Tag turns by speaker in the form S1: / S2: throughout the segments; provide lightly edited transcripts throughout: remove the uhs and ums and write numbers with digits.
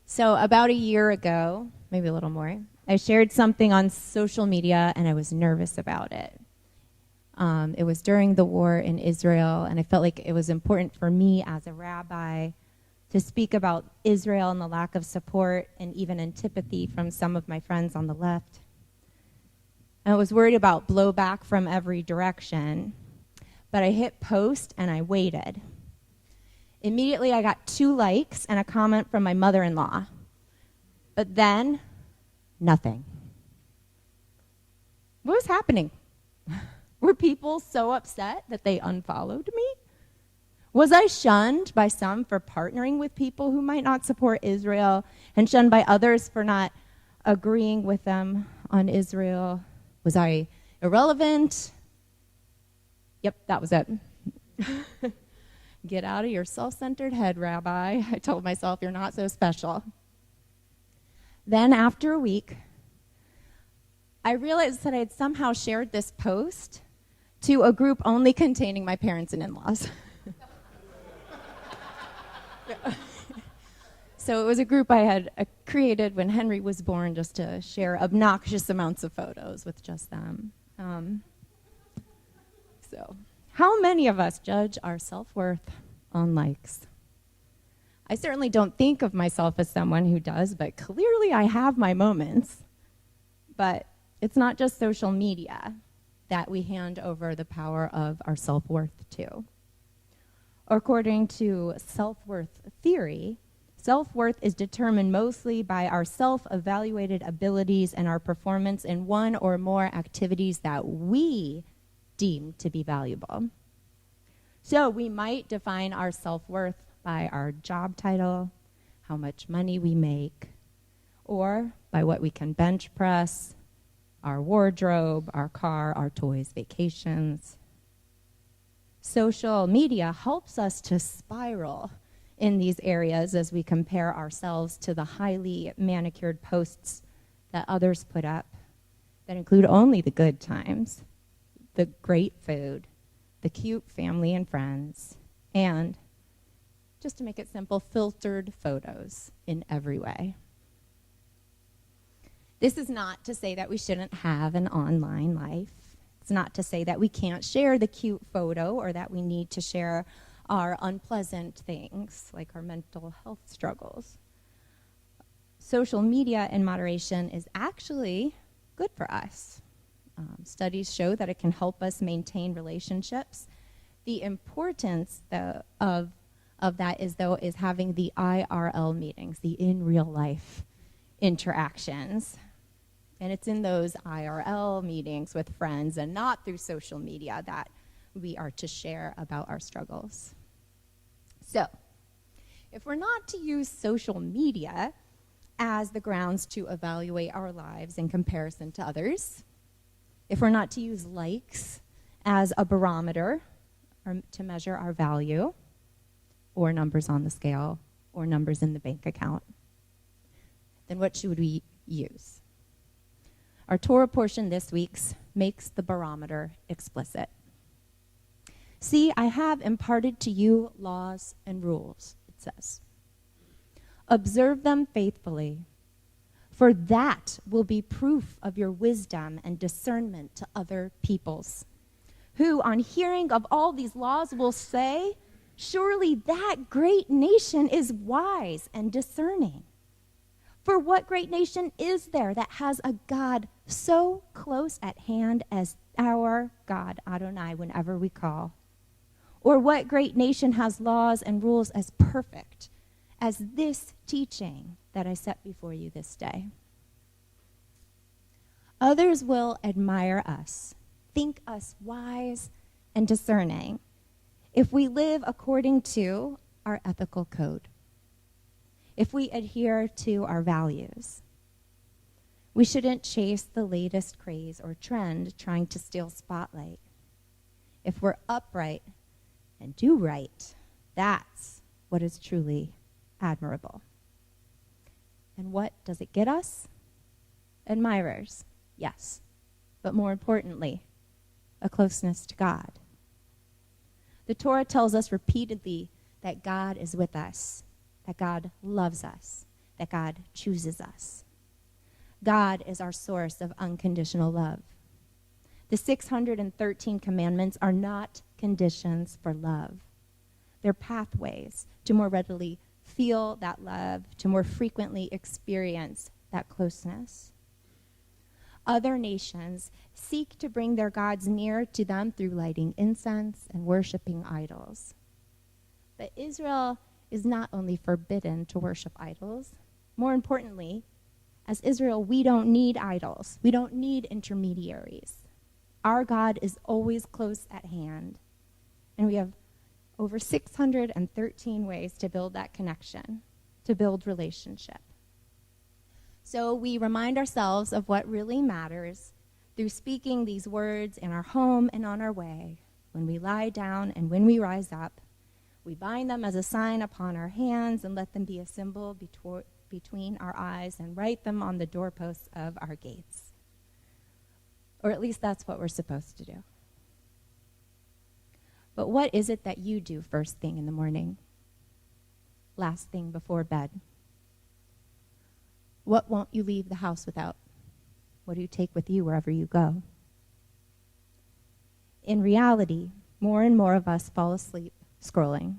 S1: So about a year ago, maybe a little more, I shared something on social media and I was nervous about it. It was during the war in Israel, and I felt like it was important for me as a rabbi to speak about Israel and the lack of support and even antipathy from some of my friends on the left. And I was worried about blowback from every direction, but I hit post and I waited. Immediately I got 2 likes and a comment from my mother-in-law. But then, nothing. What was happening? Were people so upset that they unfollowed me? Was I shunned by some for partnering with people who might not support Israel and shunned by others for not agreeing with them on Israel? Was I irrelevant? Yep, that was it. Get out of your self-centered head, Rabbi. I told myself, you're not so special. Then after a week, I realized that I had somehow shared this post to a group only containing my parents and in-laws. So it was a group I had created when Henry was born just to share obnoxious amounts of photos with just them. So how many of us judge our self-worth on likes? I certainly don't think of myself as someone who does, but clearly I have my moments. But it's not just social media that we hand over the power of our self-worth to. According to self-worth theory, self-worth is determined mostly by our self-evaluated abilities and our performance in one or more activities that we deem to be valuable. So we might define our self-worth by our job title, how much money we make, or by what we can bench press, our wardrobe, our car, our toys, vacations. Social media helps us to spiral in these areas as we compare ourselves to the highly manicured posts that others put up that include only the good times, the great food, the cute family and friends, and, just to make it simple, filtered photos in every way. This is not to say that we shouldn't have an online life. It's not to say that we can't share the cute photo or that we need to share our unpleasant things, like our mental health struggles. Social media in moderation is actually good for us. Studies show that it can help us maintain relationships. The importance of that is having the IRL meetings, the in real life interactions. And it's in those IRL meetings with friends and not through social media that we are to share about our struggles. So, if we're not to use social media as the grounds to evaluate our lives in comparison to others, if we're not to use likes as a barometer or to measure our value, or numbers on the scale, or numbers in the bank account, then what should we use? Our Torah portion this week makes the barometer explicit. See, I have imparted to you laws and rules, it says. Observe them faithfully, for that will be proof of your wisdom and discernment to other peoples, who, on hearing of all these laws, will say, surely that great nation is wise and discerning. For what great nation is there that has a God so close at hand as our God, Adonai, whenever we call? Or what great nation has laws and rules as perfect as this teaching that I set before you this day? Others will admire us, think us wise and discerning, if we live according to our ethical code, if we adhere to our values. We shouldn't chase the latest craze or trend trying to steal spotlight. If we're upright and do right, that's what is truly admirable. And what does it get us? Admirers, yes, but more importantly, a closeness to God. The Torah tells us repeatedly that God is with us, that God loves us, that God chooses us. God is our source of unconditional love. The 613 commandments are not conditions for love. They're pathways to more readily feel that love, to more frequently experience that closeness. Other nations seek to bring their gods near to them through lighting incense and worshiping idols. But Israel is not only forbidden to worship idols. More importantly, as Israel, we don't need idols. We don't need intermediaries. Our God is always close at hand. And we have over 613 ways to build that connection, to build relationship. So we remind ourselves of what really matters through speaking these words in our home and on our way. When we lie down and when we rise up, we bind them as a sign upon our hands and let them be a symbol between our eyes and write them on the doorposts of our gates. Or at least that's what we're supposed to do. But what is it that you do first thing in the morning? Last thing before bed? What won't you leave the house without? What do you take with you wherever you go? In reality, more and more of us fall asleep scrolling,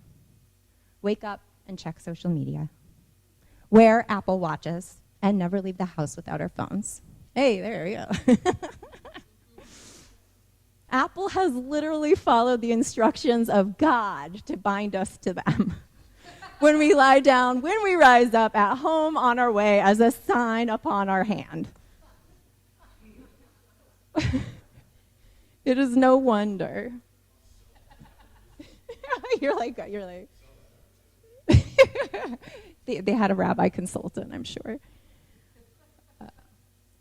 S1: wake up and check social media, wear Apple Watches, and never leave the house without our phones. Hey, there we go. Apple has literally followed the instructions of God to bind us to them. When we lie down, when we rise up, at home, on our way, as a sign upon our hand. It is no wonder. You're like. They had a rabbi consultant, I'm sure.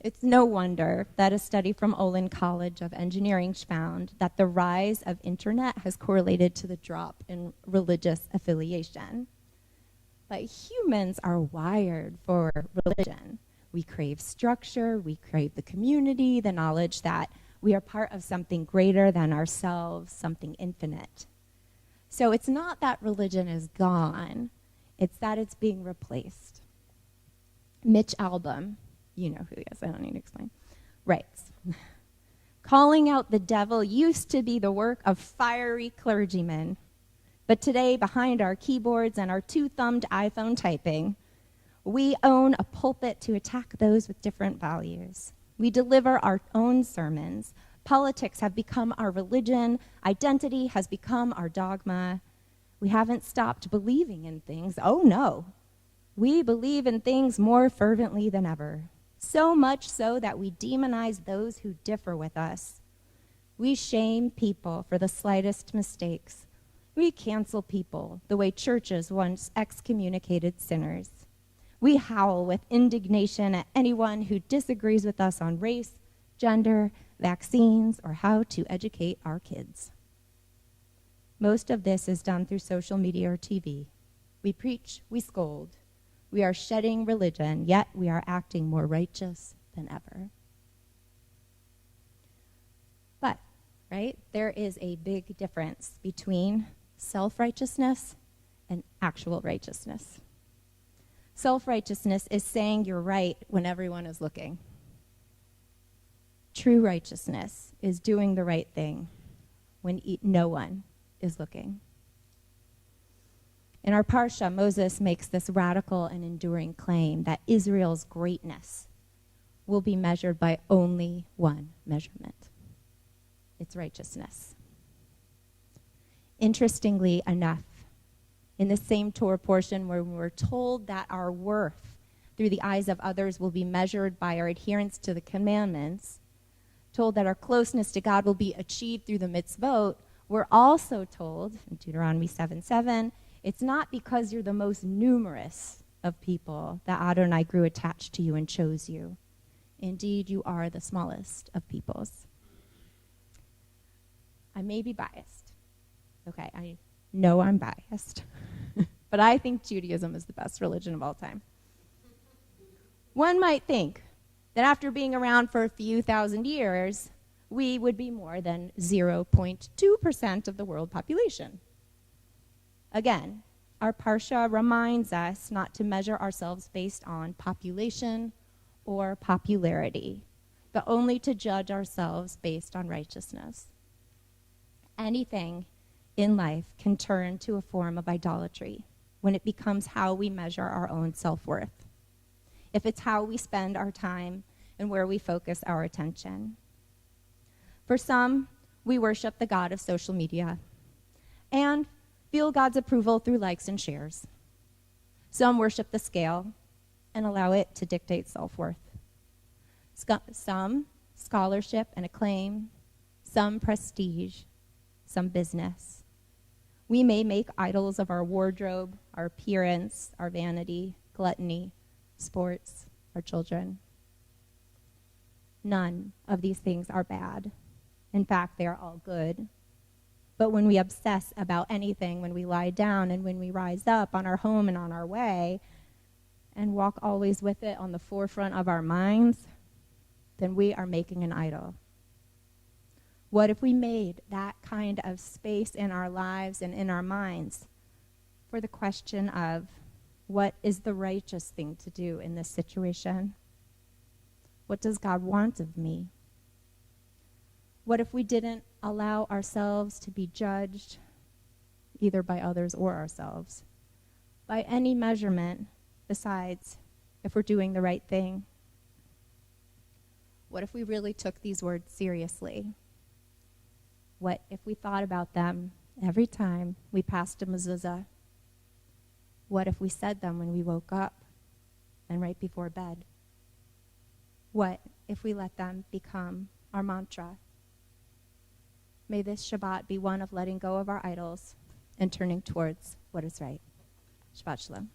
S1: It's no wonder that a study from Olin College of Engineering found that the rise of internet has correlated to the drop in religious affiliation. But humans are wired for religion. We crave structure, we crave the community, the knowledge that we are part of something greater than ourselves, something infinite. So it's not that religion is gone, it's that it's being replaced. Mitch Albom, you know who he is, I don't need to explain, writes, calling out the devil used to be the work of fiery clergymen. But today, behind our keyboards and our two-thumbed iPhone typing, we own a pulpit to attack those with different values. We deliver our own sermons. Politics have become our religion. Identity has become our dogma. We haven't stopped believing in things. Oh, no. We believe in things more fervently than ever. So much so that we demonize those who differ with us. We shame people for the slightest mistakes. We cancel people the way churches once excommunicated sinners. We howl with indignation at anyone who disagrees with us on race, gender, vaccines, or how to educate our kids. Most of this is done through social media or TV. We preach, we scold. We are shedding religion, yet we are acting more righteous than ever. But, right, there is a big difference between self-righteousness and actual righteousness. Self-righteousness is saying you're right when everyone is looking. True righteousness is doing the right thing when no one is looking. In our Parsha, Moses makes this radical and enduring claim that Israel's greatness will be measured by only one measurement. It's righteousness. Interestingly enough, in the same Torah portion where we're told that our worth through the eyes of others will be measured by our adherence to the commandments, told that our closeness to God will be achieved through the mitzvot, we're also told in Deuteronomy 7:7, it's not because you're the most numerous of people that Adonai grew attached to you and chose you. Indeed, you are the smallest of peoples. I may be biased. Okay, I know I'm biased. But I think Judaism is the best religion of all time. One might think that after being around for a few thousand years, we would be more than 0.2% of the world population. Again, our Parsha reminds us not to measure ourselves based on population or popularity, but only to judge ourselves based on righteousness. Anything in life can turn to a form of idolatry when it becomes how we measure our own self-worth, if it's how we spend our time and where we focus our attention. For some, we worship the God of social media and feel God's approval through likes and shares. Some worship the scale and allow it to dictate self-worth. Some scholarship and acclaim, some prestige, some business. We may make idols of our wardrobe, our appearance, our vanity, gluttony, sports, our children. None of these things are bad. In fact, they are all good. But when we obsess about anything, when we lie down and when we rise up on our home and on our way, and walk always with it on the forefront of our minds, then we are making an idol. What if we made that kind of space in our lives and in our minds for the question of what is the righteous thing to do in this situation? What does God want of me? What if we didn't allow ourselves to be judged, either by others or ourselves, by any measurement besides if we're doing the right thing? What if we really took these words seriously? What if we thought about them every time we passed a mezuzah? What if we said them when we woke up and right before bed? What if we let them become our mantra? May this Shabbat be one of letting go of our idols and turning towards what is right. Shabbat Shalom.